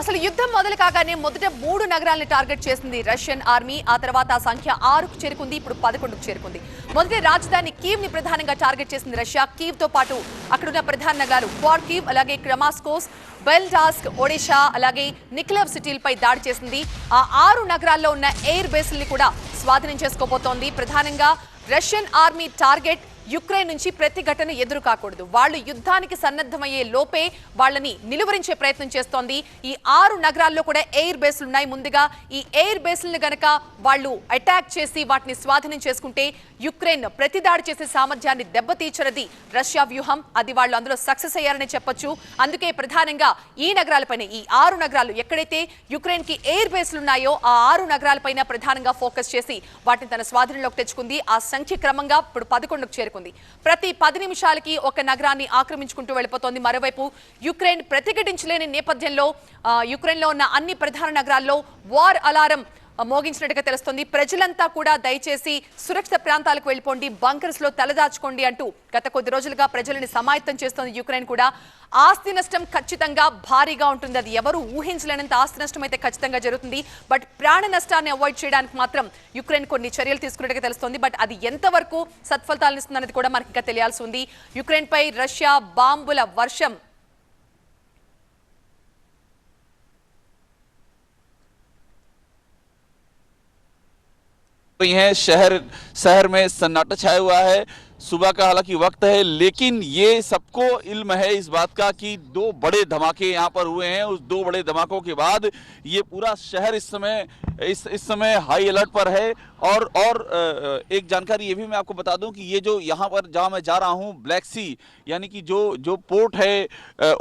అసలు యుద్ధం మొదలు కాగానే మొదట 3 నగరాలను టార్గెట్ చేసింది రష్యన్ ఆర్మీ. ఆ తర్వాత ఆ సంఖ్య 6కు చేరుకుంది, ఇప్పుడు 11కు చేరుకుంది. మొదటి రాజధాని కీవ్ ని ప్రధానంగా టార్గెట్ చేసింది రష్యా. కీవ్ తో పాటు అక్కడున్న ప్రధాన నగరాలు క్వార్కీవ్, అలాగే క్రమాస్కోస్, బెల్డాస్క్, ఒడిషా, అలాగే నిక్లవ్ సిటీలపై దాడి చేసింది. ఆ 6 నగరాల్లో ఉన్న ఎయిర్ బేస్ల్ని కూడా స్వాధీనం చేసుకోబోతోంది. ప్రధానంగా రష్యన్ ఆర్మీ టార్గెట్ యుక్రెయిన్ నుంచి ప్రతిఘటన ఎదురు కాకూడదు, వాళ్ళు యుద్ధానికి సన్నద్ధమయ్యే లోపే వాళ్ళని నిలువరించే ప్రయత్నం చేస్తోంది. ఈ 6 నగరాల్లో కూడా ఎయిర్ బేస్లు ఉన్నాయి. ముందుగా ఈ ఎయిర్ బేస్లను గనక వాళ్ళు అటాక్ చేసి వాటిని స్వాధీనం చేసుకుంటే యుక్రెయిన్ ప్రతిదాడి చేసే సామర్థ్యాన్ని దెబ్బతీర్చరది రష్యా వ్యూహం. అది వాళ్ళు అందులో సక్సెస్ అయ్యారని చెప్పొచ్చు. అందుకే ప్రధానంగా ఈ నగరాలపైన, ఈ 6 నగరాలు ఎక్కడైతే యుక్రెయిన్ కి ఎయిర్ బేస్లు ఉన్నాయో ఆ 6 నగరాలపైన ప్రధానంగా ఫోకస్ చేసి వాటిని తన స్వాధీనంలోకి తెచ్చుకుంది. ఆ సంఖ్య క్రమంగా ఇప్పుడు 11కు చేరుకుంది. ప్రతి 10 నిమిషాలకి ఒక నగరాన్ని ఆక్రమించుకుంటూ వెళ్ళిపోతోంది. మరోవైపు యుక్రెయిన్ ప్రతిఘటించలేని నేపథ్యంలో యుక్రెయిన్ లో ఉన్న అన్ని ప్రధాన నగరాల్లో వార్ అలారం మోగించినట్టుగా తెలుస్తోంది. ప్రజలంతా కూడా దయచేసి సురక్షిత ప్రాంతాలకు వెళ్ళిపోండి, బంకర్స్ లో తలదాచుకోండి అంటూ గత కొద్ది రోజులుగా ప్రజలని సమాయత్తం చేస్తోంది యుక్రెయిన్ కూడా. ఆస్తి నష్టం ఖచ్చితంగా భారీగా ఉంటుంది. అది ఎవరు ఊహించలేనంత ఆస్తి నష్టం అయితే ఖచ్చితంగా జరుగుతుంది. బట్ ప్రాణ నష్టాన్ని అవాయిడ్ చేయడానికి మాత్రం యుక్రెయిన్ కొన్ని చర్యలు తీసుకున్నట్టుగా తెలుస్తోంది. బట్ అది ఎంతవరకు సత్ఫలితాలను ఇస్తుందనేది కూడా మనకి ఇంకా తెలియాల్సి ఉంది. యుక్రెయిన్ పై రష్యా బాంబుల వర్షం हैं। शहर में सन्नाटा छाया हुआ है। सुबह का हालांकि वक्त है, लेकिन ये सबको इल्म है इस बात का कि 2 बड़े धमाके यहाँ पर हुए हैं। उस 2 बड़े धमाकों के बाद ये पूरा शहर इस समय हाई अलर्ट पर है। और एक जानकारी ये भी मैं आपको बता दूं कि ये जो यहाँ पर जहाँ मैं जा रहा हूँ, ब्लैक सी यानी कि जो पोर्ट है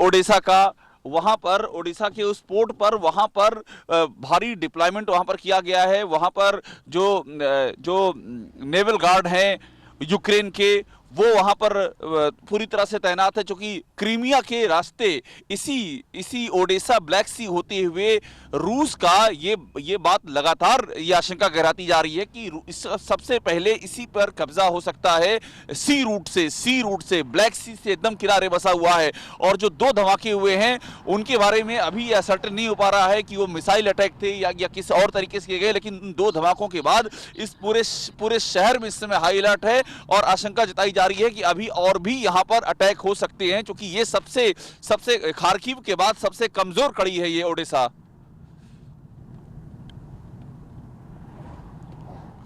ओडेसा का, वहाँ पर ओडिशा के उस पोर्ट पर वहाँ पर भारी डिप्लॉयमेंट वहाँ पर किया गया है। वहाँ पर जो नेवल गार्ड हैं यूक्रेन के, वो वहाँ पर पूरी तरह से तैनात है, क्योंकि क्रीमिया के रास्ते इसी ओडेसा ब्लैक सी होते हुए रूस का ये बात लगातार ये आशंका गहराती जा रही है कि सबसे पहले इसी पर कब्जा हो सकता है। सी रूट से ब्लैक सी से एकदम किनारे बसा हुआ है। और जो 2 धमाके हुए हैं उनके बारे में अभी यह सर्टेन नहीं हो पा रहा है कि वो मिसाइल अटैक थे या किस और तरीके से किए गए, लेकिन 2 धमाकों के बाद इस पूरे शहर में इस समय हाई अलर्ट है और आशंका जताई जा रही है कि अभी और भी यहां पर अटैक हो सकते हैं, क्योंकि ये सबसे खार्किव के बाद सबसे कमजोर कड़ी है ये Odesa.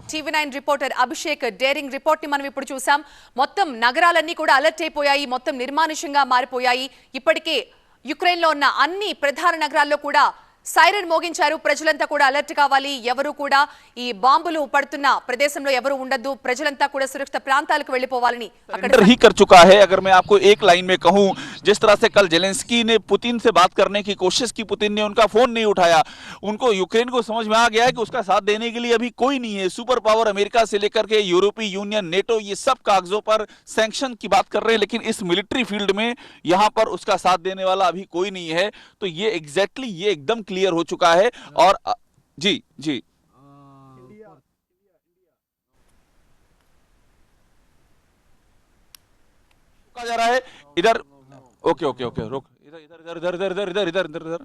TV9 reporter Abhishek daring report ని మనం ఇప్పుడు చూసాం. మొత్తం నగరాలన్నీ కూడా అలర్ట్ అయిపోయాయి, మొత్తం నిర్మానుష్యంగా మారిపోయాయి. ఇప్పటికే యుక్రెయిన్ లో ఉన్న అన్ని ప్రధాన నగరాల్లో కూడా సైరన్ మోగించారు. ప్రజలంతా కూడా అలర్ట్ కావాలి, ఎవరు కూడా ఈ బాంబులు పడుతున్న ప్రదేశంలో ఎవరు ఉండద్దు, ప్రజలంతా కూడా సురక్షిత ప్రాంతాలకు వెళ్ళిపోవాలని अगर ही कर चुका है। अगर मैं आपको एक लाइन में कहूं, जिस तरह से कल जेलेंस्की ने पुतिन से बात करने की कोशिश की, पुतिन ने उनका फोन नहीं उठाया। उनको यूक्रेन को समझ में आ गया है कि उसका साथ देने के लिए अभी कोई नहीं है। सुपर पावर अमेरिका से लेकर के यूरोपीय यूनियन, नेटो, ये सब कागजों पर सैंक्शन की बात कर रहे हैं, लेकिन इस मिलिट्री फील्ड में यहां पर उसका साथ देने वाला अभी कोई नहीं है। तो ये एग्जैक्टली ये एकदम क्लियर हो चुका है। और जी जी कहा जा रहा है इधर। ओके ओके ओके, रोक, इधर इधर इधर इधर इधर इधर इधर इधर इधर